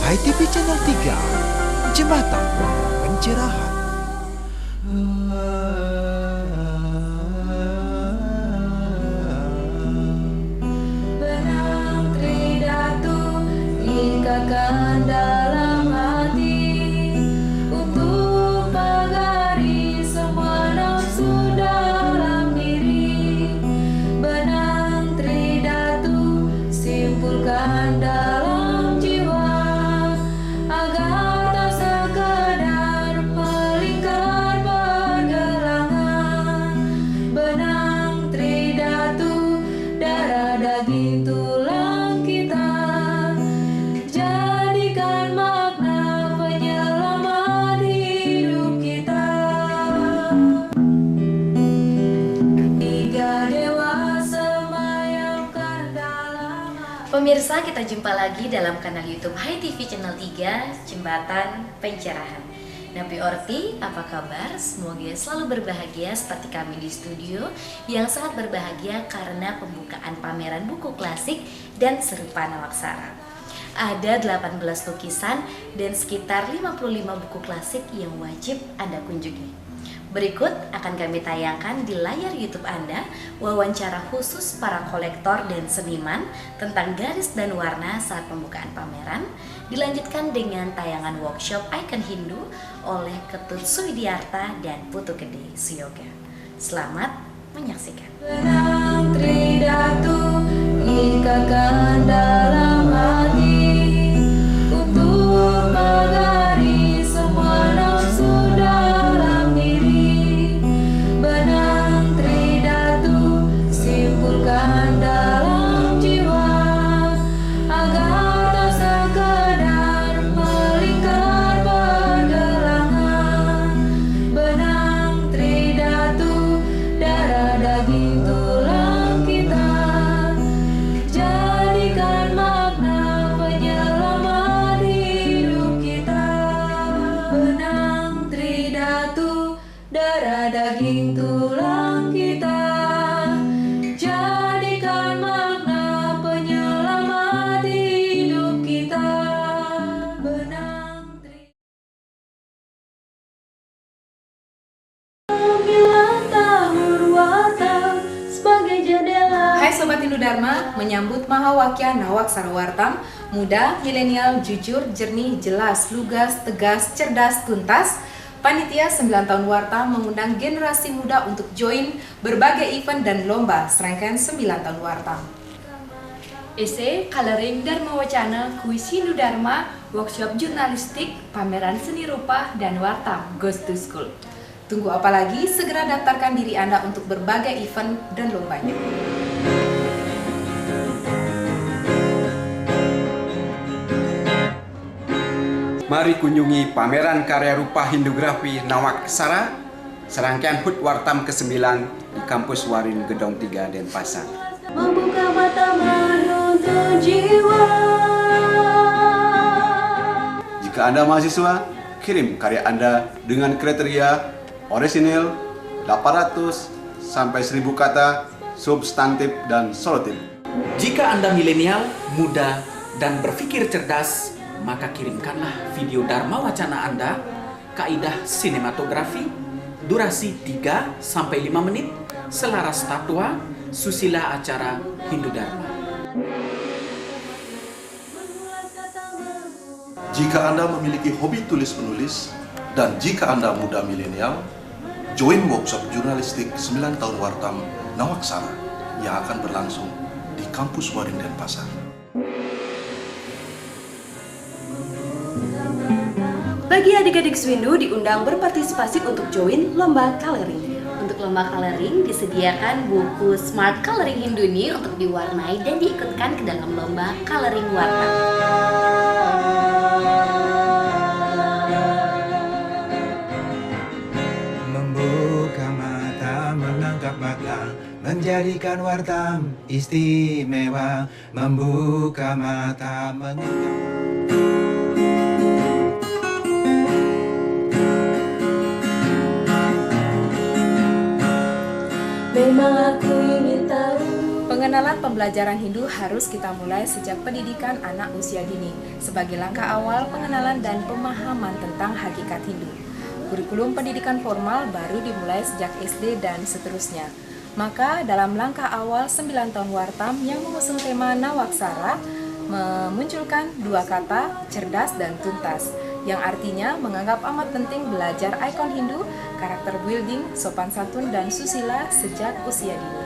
HiTV Channel 3, Jembatan Pencerahan. Benang tridatu ikatkan dalam hati untuk pagari semua nafsu dalam diri. Benang tridatu simpulkan dalam jiwa agar tak sekadar melingkar pergelangan. Benang tridatu darah daging tulang kita, jadikan makna penyelamat hidup kita. Tiga dewa semayamkan dalam hati. Pemirsa, kita jumpa lagi dalam kanal YouTube HiTV Channel 3, Jembatan Pencerahan. Nabi Orti, apa kabar? Semoga selalu berbahagia seperti kami di studio yang sangat berbahagia karena pembukaan pameran buku klasik dan serupa Nawaksara. Ada 18 lukisan dan sekitar 55 buku klasik yang wajib Anda kunjungi. Berikut akan kami tayangkan di layar YouTube Anda wawancara khusus para kolektor dan seniman tentang garis dan warna saat pembukaan pameran. Dilanjutkan dengan tayangan workshop ikon Hindu oleh Ketut Suwidiarta dan Putu Gede Suyoga. Selamat menyaksikan. Benang tridatu ikatkan dalam hati untuk pagari semua nafsu dalam diri. Benang tridatu simpulkan dalam jiwa agar tak sekadar melingkar pergelangan. Benang tridatu darah daging tulang kita, jadikan makna penyelamat hidup kita. Benang tridatu darah daging tulang kita, jadikan makna penyelamat hidup kita. Benang tridatu sembilan tahun wartam sebagai jendela. Hai Sobat Hindu Dharma, menyambut Mahawakya Nawaksara Wartam, muda, milenial, jujur, jernih, jelas, lugas, tegas, cerdas, tuntas. Panitia 9 tahun Wartam mengundang generasi muda untuk join berbagai event dan lomba serangkaian 9 tahun Wartam. Esai, coloring, Dharma Wacana, kuis Hindu Dharma, workshop jurnalistik, pameran seni rupa, dan Wartam Goes to School. Tunggu apa lagi? Segera daftarkan diri Anda untuk berbagai event dan lombanya. Mari kunjungi pameran karya rupa Hindugrafi Nawaksara, serangkaian HUT Wartam ke-9 di kampus Warin Gedong 3 Denpasar. Membuka mata menuntut jiwa. Jika Anda mahasiswa, kirim karya Anda dengan kriteria orisinil 800 sampai 1000 kata, substantif dan solotif. Jika Anda milenial, muda, dan berpikir cerdas, maka kirimkanlah video Dharma Wacana Anda, kaidah sinematografi, durasi 3-5 menit, selaras tatwa, susila acara Hindu Dharma. Jika Anda memiliki hobi tulis-menulis, dan jika Anda muda milenial, join workshop jurnalistik 9 tahun Wartam Nawaksara yang akan berlangsung di kampus Warin Denpasar. Bagi adik-adik Swindu diundang berpartisipasi untuk join lomba coloring. Untuk lomba coloring disediakan buku Smart Coloring Hinduni untuk diwarnai dan diikutkan ke dalam lomba coloring warna. Membuka mata, menangkap makna, menjadikan Wartam istimewa. Membuka mata, menangkap. Memang aku ingin tahu Pengenalan pembelajaran Hindu harus kita mulai sejak pendidikan anak usia dini sebagai langkah awal pengenalan dan pemahaman tentang hakikat Hindu. Kurikulum pendidikan formal baru dimulai sejak SD dan seterusnya. Maka dalam langkah awal 9 tahun Wartam yang mengusung tema Nawaksara memunculkan dua kata cerdas dan tuntas yang artinya menganggap amat penting belajar ikon Hindu, karakter building, sopan santun dan susila sejak usia dini.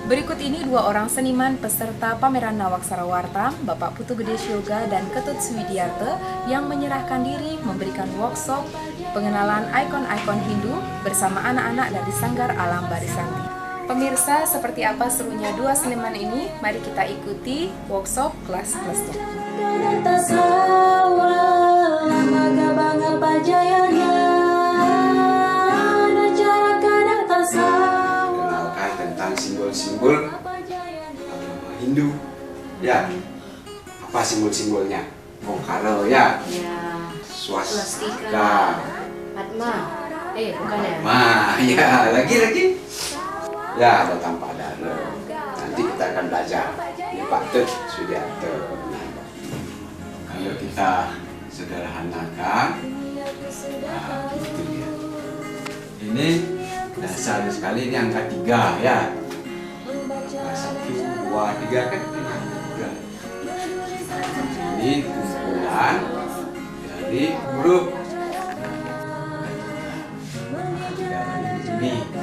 Berikut ini dua orang seniman peserta pameran Nawaksara Wartam, Bapak Putu Gede Syoga dan Ketut Swidiarte yang menyerahkan diri memberikan workshop pengenalan ikon-ikon Hindu bersama anak-anak dari Sanggar Alam Barisanti. Pemirsa, seperti apa serunya dua seniman ini? Mari kita ikuti workshop kelas-kelasnya. Kenalkan tentang simbol-simbol agama Hindu. Ya, apa simbol-simbolnya? Bongkaro ya, swastika, Padma. Bukan ya? ya lagi. Ya, ada tanpa dara. Nanti kita akan belajar. Ini Pak Tut Sudiarto. Kalau kita sederhanakan, itu dia. Ini dasar sekali, ini angka 3 ya. 1, 2, 3 kan? Ini kumpulan dari huruf. Ini.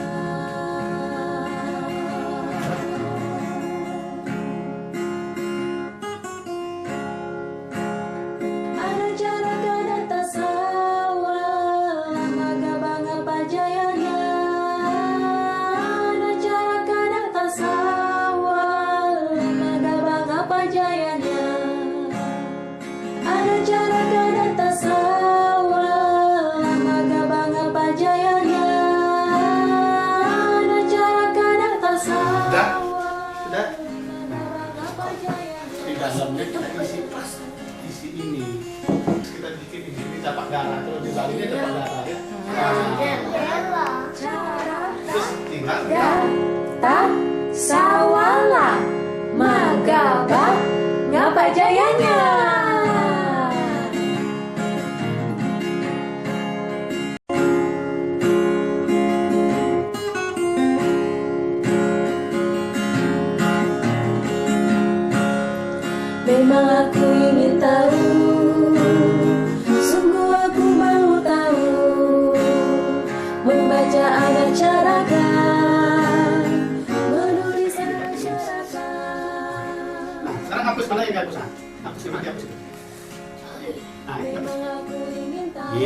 Dalamnya kita isi pas isi ini kita bikin di sini tapak darah, terus di bawahnya tapak darah ya. Terus tinggal Sawala Magaba ngapa jayanya. Memang aku ingin tahu, sungguh aku mau tahu, membaca anak carakan, menulis anak carakan. Nah, sekarang hapus mana yang hapus? Hapus di mana hapus? Nah, Memang aku ingin tahu.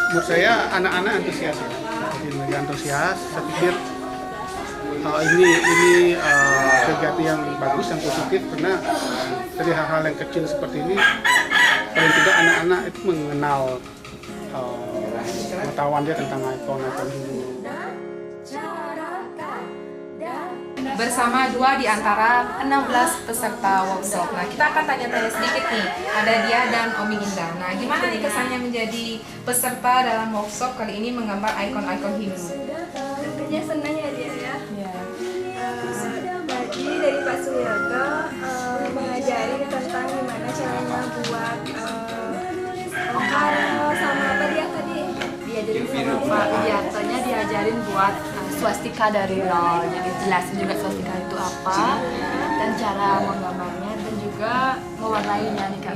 Menurut saya anak-anak antusias ya. Jadi lagi antusias, saya pikir ini kegiatan yang bagus, yang positif karena dari hal-hal yang kecil seperti ini paling tidak anak-anak itu mengenal pengetahuan dia tentang ikon-ikon Hindu. Bersama dua di antara 16 peserta workshop. Nah, kita akan tanya-tanya sedikit nih. Ada dia dan Omi Indah. Nah, gimana nih kesannya menjadi peserta dalam workshop kali ini menggambar ikon-ikon Hindu? Tentunya senang ya dia ya. Ya. Tadi dari Pak Suyoto mengajari tentang gimana caranya buat bongkaro sama apa dia tadi? Diajarin sama Pak Widiartonya, diajarin buat swastika dari nol. Jadi jelasin juga swastika itu apa dan cara menggambarnya dan juga mewarnainya nih Kak.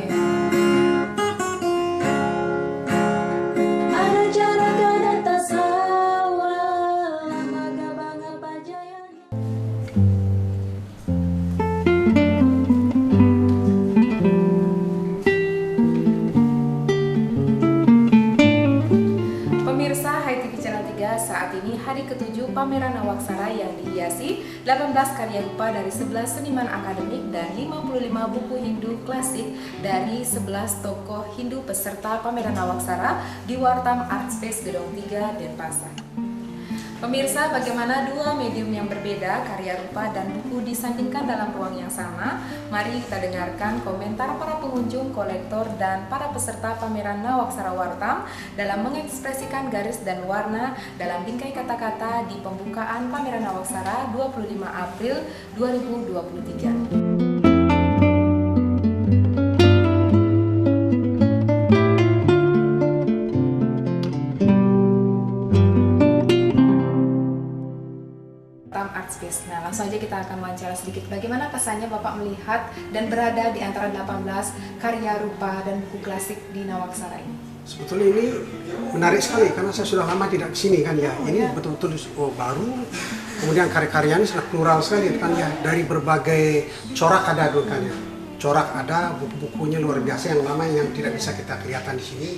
Pemirsa HiTV Channel 3, saat ini hari ke-7 pameran Nawaksara yang dihiasi 18 karya rupa dari 11 seniman akademik dan 55 buku Hindu klasik dari 11 tokoh Hindu peserta pameran Nawaksara di Wartam Art Space Gedung 3 Denpasar. Pemirsa, bagaimana dua medium yang berbeda, karya rupa dan buku disandingkan dalam ruang yang sama? Mari kita dengarkan komentar para pengunjung, kolektor, dan para peserta pameran Nawaksara Wartam dalam mengekspresikan garis dan warna dalam bingkai kata-kata di pembukaan pameran Nawaksara 25 April 2023. Nah, langsung aja kita akan wawancara sedikit bagaimana kesannya Bapak melihat dan berada di antara 18 karya rupa dan buku klasik di Nawaksara ini. Sebetulnya ini menarik sekali karena saya sudah lama tidak kesini kan ya. Ini betul-betul baru. Kemudian karya-karyanya sangat plural sekali kan ya. Dari berbagai corak ada kan ya. Corak ada, buku-bukunya luar biasa yang lama yang tidak bisa kita kelihatan di sini.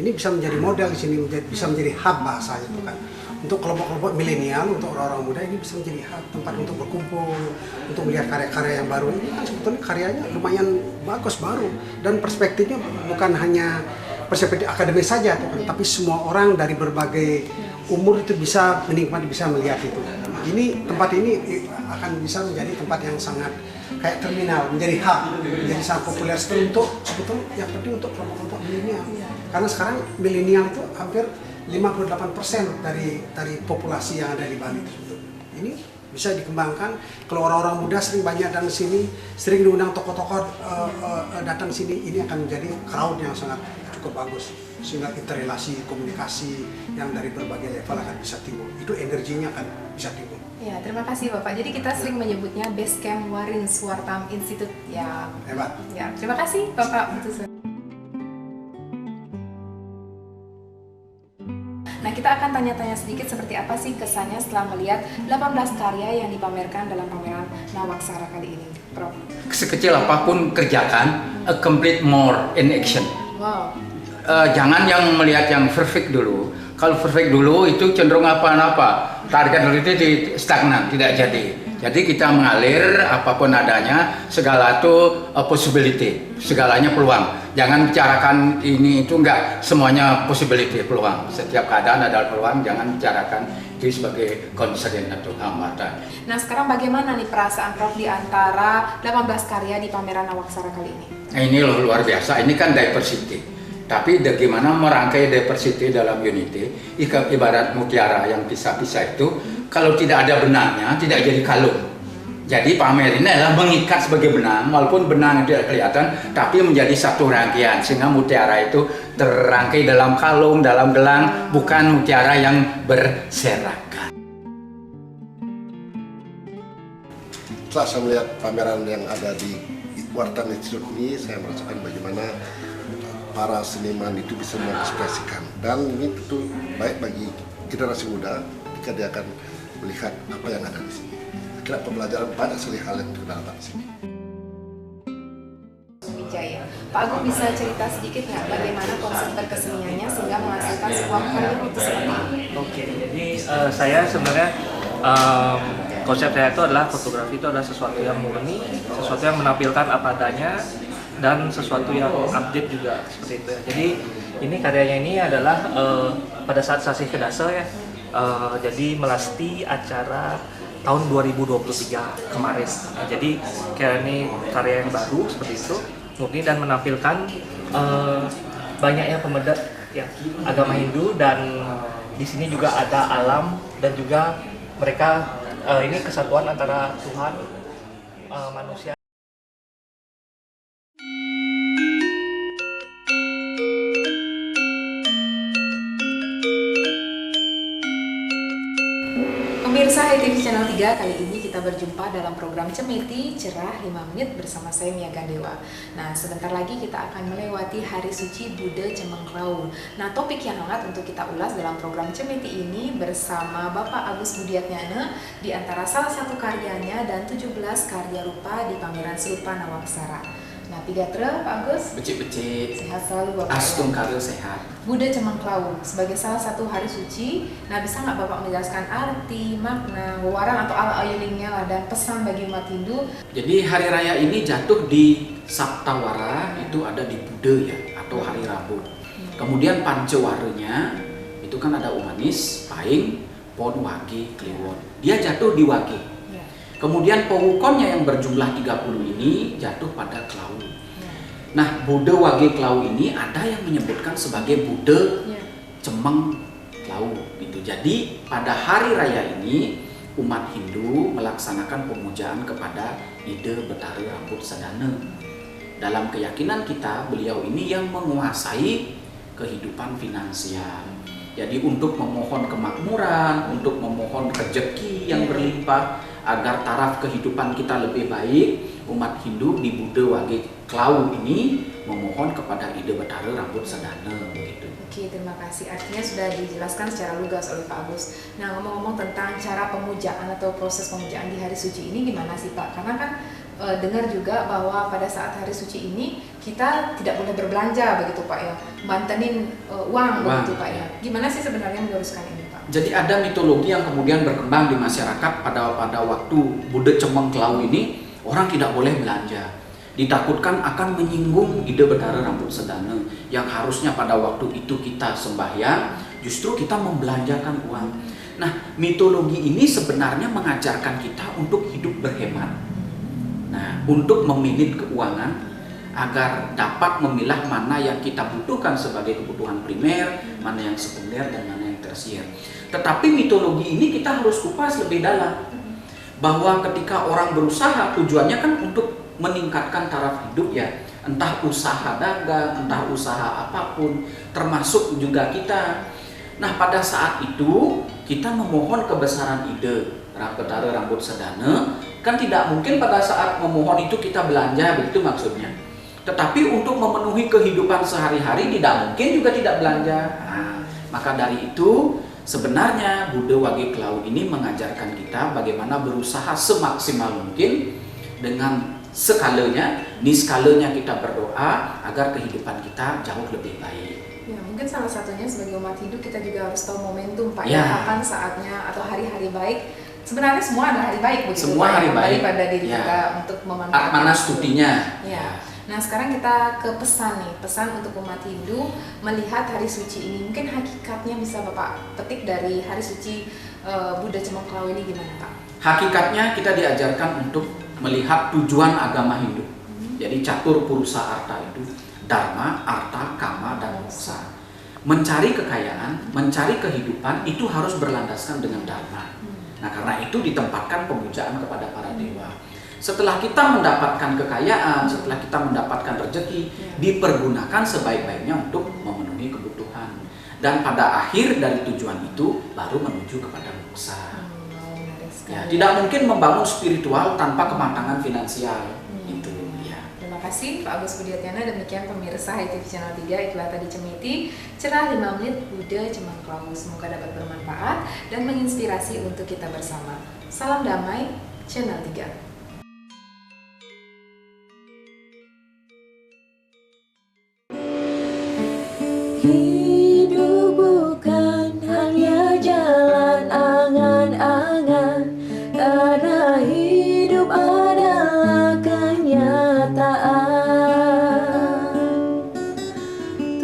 Ini bisa menjadi model di sini, bisa menjadi hub bahasanya itu kan. Untuk kelompok-kelompok milenial, untuk orang-orang muda ini bisa menjadi tempat untuk berkumpul, untuk melihat karya-karya yang baru. Ini kan sebetulnya karyanya lumayan bagus, baru, dan perspektifnya bukan hanya perspektif akademis saja, tapi semua orang dari berbagai umur itu bisa menikmati, bisa melihat itu. Ini tempat ini akan bisa menjadi tempat yang sangat kayak terminal, menjadi hub, menjadi sangat populer sekali untuk sebetulnya yang penting untuk kelompok-kelompok milenial. Karena sekarang milenial itu hampir 58% dari populasi yang ada di Bali tersebut. Ini bisa dikembangkan kalau orang-orang muda sering banyak datang sini, sering diundang tokoh-tokoh datang sini, ini akan menjadi crowd yang sangat cukup bagus sehingga interrelasi komunikasi yang dari berbagai level akan bisa timbul. Itu energinya akan bisa timbul. Ya, terima kasih Bapak. Jadi kita sering menyebutnya Base Camp Warins Wartam Institute ya. Hebat. Ya, terima kasih Bapak. Nah, kita akan tanya-tanya sedikit seperti apa sih kesannya setelah melihat 18 karya yang dipamerkan dalam pameran Nawaksara kali ini, Prof. Sekecil apapun kerjakan, a complete more in action. Wow. Jangan yang melihat yang perfect dulu. Kalau perfect dulu itu cenderung apa-apa. Target itu stagnan, tidak jadi. Jadi kita mengalir apapun adanya, segala itu possibility, segalanya peluang. Jangan bicarakan ini itu enggak, semuanya possibility, peluang. Setiap keadaan adalah peluang, jangan bicarakan itu sebagai constraint atau hambatan. Nah, sekarang bagaimana nih perasaan Prof di antara 18 karya di pameran Nawaksara kali ini? Nah, ini loh luar biasa, ini kan diversity. Tapi bagaimana merangkai diversity dalam unity, ibarat mutiara yang pisah-pisah itu, kalau tidak ada benangnya, tidak jadi kalung. Jadi pamer ini adalah mengikat sebagai benang, walaupun benang tidak kelihatan, tapi menjadi satu rangkaian, sehingga mutiara itu terrangkai dalam kalung, dalam gelang, bukan mutiara yang berserakan. Setelah saya melihat pameran yang ada di Wartam Institute ini, saya merasakan bagaimana para seniman itu bisa mengekspresikan, dan ini tentu baik bagi generasi muda jika dia akan melihat apa yang ada di sini. Kira pembelajaran banyak sekali hal yang terdapat di sini. Wijaya, Pak Agung bisa cerita sedikit nggak bagaimana konsep berkeseniannya sehingga menghasilkan sebuah karya itu seperti ini? Oke, jadi saya sebenarnya konsep saya itu adalah fotografi itu adalah sesuatu yang murni, sesuatu yang menampilkan apa adanya, dan sesuatu yang update juga seperti itu. Jadi ini karyanya ini adalah pada saat Sasih Kedasa ya. Jadi melasti acara tahun 2023 kemarin. Nah, jadi kayak ini karya yang baru seperti itu, murni dan menampilkan banyaknya pemuda ya agama Hindu, dan di sini juga ada alam dan juga mereka ini kesatuan antara Tuhan manusia. Pemirsa HiTV Channel 3, kali ini kita berjumpa dalam program Cemeti Cerah 5 Menit bersama saya Mia Gandewa. Nah, sebentar lagi kita akan melewati Hari Suci Buddha Cemengkraul. Nah, topik yang hangat untuk kita ulas dalam program Cemeti ini bersama Bapak Agus Budiatnyana di antara salah satu karyanya dan 17 karya rupa di pameran serupa Nawaksara. Nah, 3 Pak Agus. Becik-becik. Sehat selalu Bapak. Astung karo sehat. Buddha Cemangklau sebagai salah satu hari suci. Nah, bisa nggak Bapak menjelaskan arti, makna, wewaran atau ala-ayuningnya lah dan pesan bagi umat Hindu? Jadi hari raya ini jatuh di Saptawara, itu ada di Buddha ya, atau hari Rabu. Kemudian Pancewaranya itu kan ada Umanis, Paing, Pon, Wage, Kliwon. Dia jatuh di Wage. Kemudian pewukonnya yang berjumlah 30 ini jatuh pada Klau. Nah, Buddha Wage Klau ini ada yang menyebutkan sebagai Buddha Cemeng Klau gitu. Jadi pada hari raya ini umat Hindu melaksanakan pemujaan kepada Ida Betara Rambut Sadana. Dalam keyakinan kita, beliau ini yang menguasai kehidupan finansial. Jadi untuk memohon kemakmuran, untuk memohon rezeki yang berlimpah, agar taraf kehidupan kita lebih baik, umat Hindu di Buddha Wage Klau ini memohon kepada Ida Betara Rambut Sadana begitu. Oke, terima kasih. Artinya sudah dijelaskan secara lugas oleh Pak Agus. Nah, ngomong-ngomong tentang cara pemujaan atau proses pemujaan di hari suci ini gimana sih Pak? Karena kan dengar juga bahwa pada saat hari suci ini kita tidak boleh berbelanja begitu Pak ya, bantenin uang begitu Pak ya. Gimana sih sebenarnya meluruskan ini Pak? Jadi ada mitologi yang kemudian berkembang di masyarakat pada waktu Buddha Cemeng Klau ini, orang tidak boleh belanja. Ditakutkan akan menyinggung Ida Betara Rambut Sadana yang harusnya pada waktu itu kita sembahyang, justru kita membelanjakan uang. Nah, mitologi ini sebenarnya mengajarkan kita untuk hidup berhemat. Nah, untuk memilih keuangan agar dapat memilah mana yang kita butuhkan sebagai kebutuhan primer, mana yang sekunder dan mana yang tersier. Tetapi mitologi ini kita harus kupas lebih dalam. Bahwa ketika orang berusaha, tujuannya kan untuk meningkatkan taraf hidup ya. Entah usaha dagang, entah usaha apapun, termasuk juga kita. Nah, pada saat itu kita memohon kebesaran Ida Betara Rambut Sadana, kan tidak mungkin pada saat memohon itu kita belanja, begitu maksudnya. Tetapi untuk memenuhi kehidupan sehari-hari tidak mungkin juga tidak belanja. Nah, maka dari itu sebenarnya Buddha Wage Klau ini mengajarkan kita bagaimana berusaha semaksimal mungkin dengan skalanya, niskalanya kita berdoa agar kehidupan kita jauh lebih baik. Ya, mungkin salah satunya sebagai umat Hindu kita juga harus tahu momentum Pak Ya. kapan saatnya atau hari-hari baik. Sebenarnya semua ada hari baik begitu Semua Pak, hari baik. pada diri Ya. kita untuk memanfaatkan. Mana studinya? Ya. Nah, sekarang kita ke pesan nih, pesan untuk umat Hindu melihat hari suci ini. Mungkin hakikatnya bisa Bapak petik dari hari suci Buddha Cemeng Klau ini gimana Pak? Hakikatnya kita diajarkan untuk melihat tujuan agama Hindu. Jadi catur purusa arta itu dharma, arta, kama, dan moksa. Mencari kekayaan, mencari kehidupan itu harus berlandaskan dengan dharma. Nah, karena itu ditempatkan pemujaan kepada para dewa. Setelah kita mendapatkan kekayaan, setelah kita mendapatkan rezeki, dipergunakan sebaik-baiknya untuk memenuhi kebutuhan. Dan pada akhir dari tujuan itu baru menuju kepada moksa. Ya, tidak mungkin membangun spiritual tanpa kematangan finansial. Itu ya. Terima kasih Pak Agus Budiatyana. Demikian pemirsa HiTV Channel 3, itulah tadi Cemeti cerah 5 menit Buddha Cemeng Klau. Semoga dapat bermanfaat dan menginspirasi untuk kita bersama. Salam damai, Channel 3. Hidup bukan hanya jalan angan-angan, karena hidup adalah kenyataan.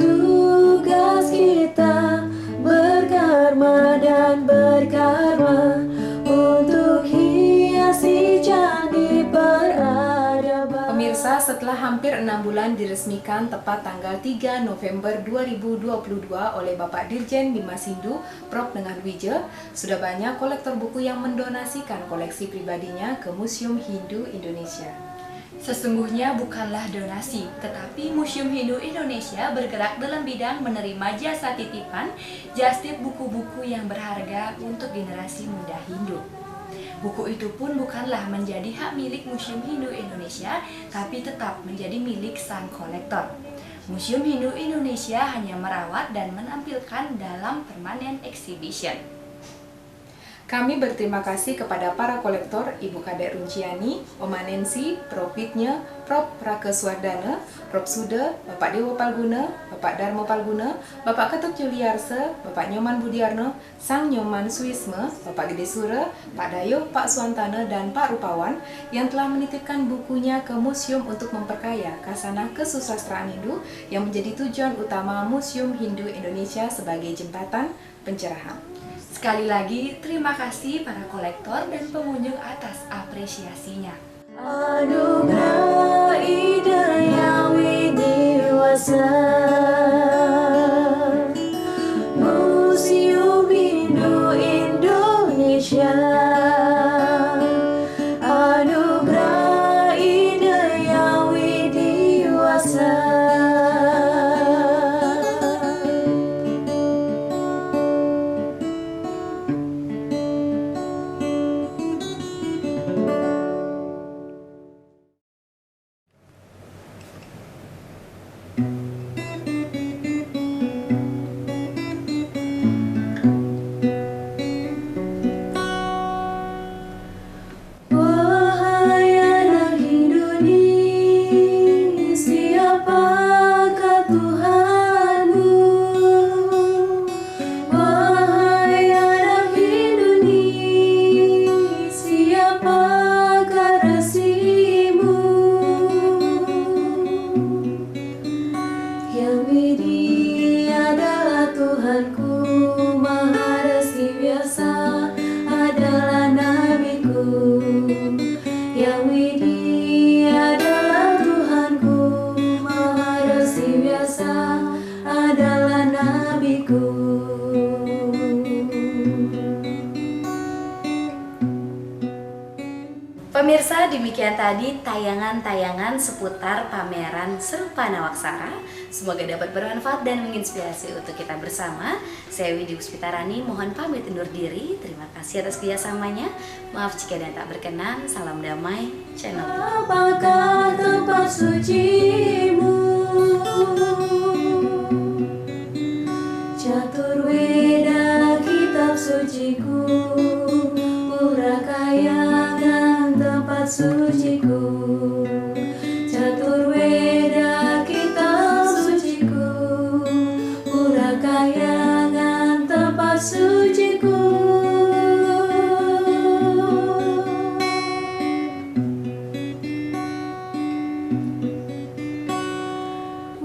Tugas kita berkarma dan berkarma untuk hiasi candi peradaban. Pemirsa, setelah hampir 6 bulan diresmikan tepat tanggal 3 November 2022 oleh Bapak Dirjen Bimas Hindu, Prof. Nengan Wija, sudah banyak kolektor buku yang mendonasikan koleksi pribadinya ke Museum Hindu Indonesia. Sesungguhnya bukanlah donasi, tetapi Museum Hindu Indonesia bergerak dalam bidang menerima jasa titipan, jastip buku-buku yang berharga untuk generasi muda Hindu. Buku itu pun bukanlah menjadi hak milik Museum Hindu Indonesia, tapi tetap menjadi milik sang kolektor. Museum Hindu Indonesia hanya merawat dan menampilkan dalam permanent exhibition. Kami berterima kasih kepada para kolektor, Ibu Kadek Runciani, Oma Nancy, Prof. Widnya, Prof. Raka Suardana, Prof. Suda, Bapak Dewa Palguna, Bapak Dharma Palguna, Bapak Ketut Juliarsa, Bapak Nyoman Budiarno, Sang Nyoman Suisme, Bapak Gede Sura, Pak Dayo, Pak Suantana, dan Pak Rupawan yang telah menitipkan bukunya ke museum untuk memperkaya kasanah kesusastraan Hindu yang menjadi tujuan utama Museum Hindu Indonesia sebagai jembatan pencerahan. Sekali lagi, terima kasih para kolektor dan pengunjung atas apresiasinya. Anugerah Idaya Widiwasa, Museum Hindu Indonesia. Anugerah Idaya Widiwasa. Pemirsa, demikian tadi tayangan-tayangan seputar pameran Serupa Nawaksara. Semoga dapat bermanfaat dan menginspirasi untuk kita bersama. Saya Widi Puspitarani, mohon pamit undur diri. Terima kasih atas kerjasamanya. Maaf jika ada yang tak berkenan. Salam damai, channel. Apakah tempat sucimu? Caturweda kitab suciku, Purakayangan tempat suciku. Caturweda kitab suciku, Purakayangan tempat suciku.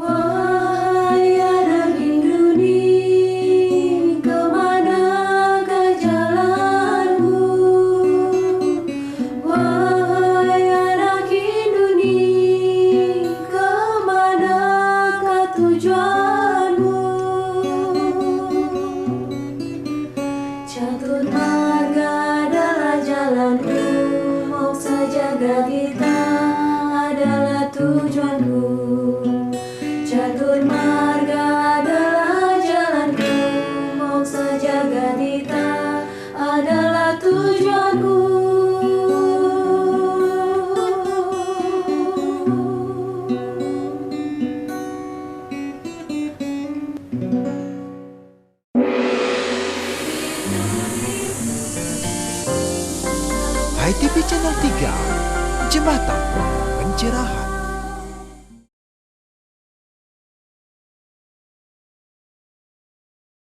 Wahai anak Hindu ni, kemanakah jalanmu? Wahai anak Hindu ni, kemanakah tujuanmu? Catur marga adalah jalanku, moksa jagat kita adalah tujuanku. Catur marga adalah jalanku, moksa jagat kita adalah tujuanku. HiTV Channel 3, Jembatan Pencerahan.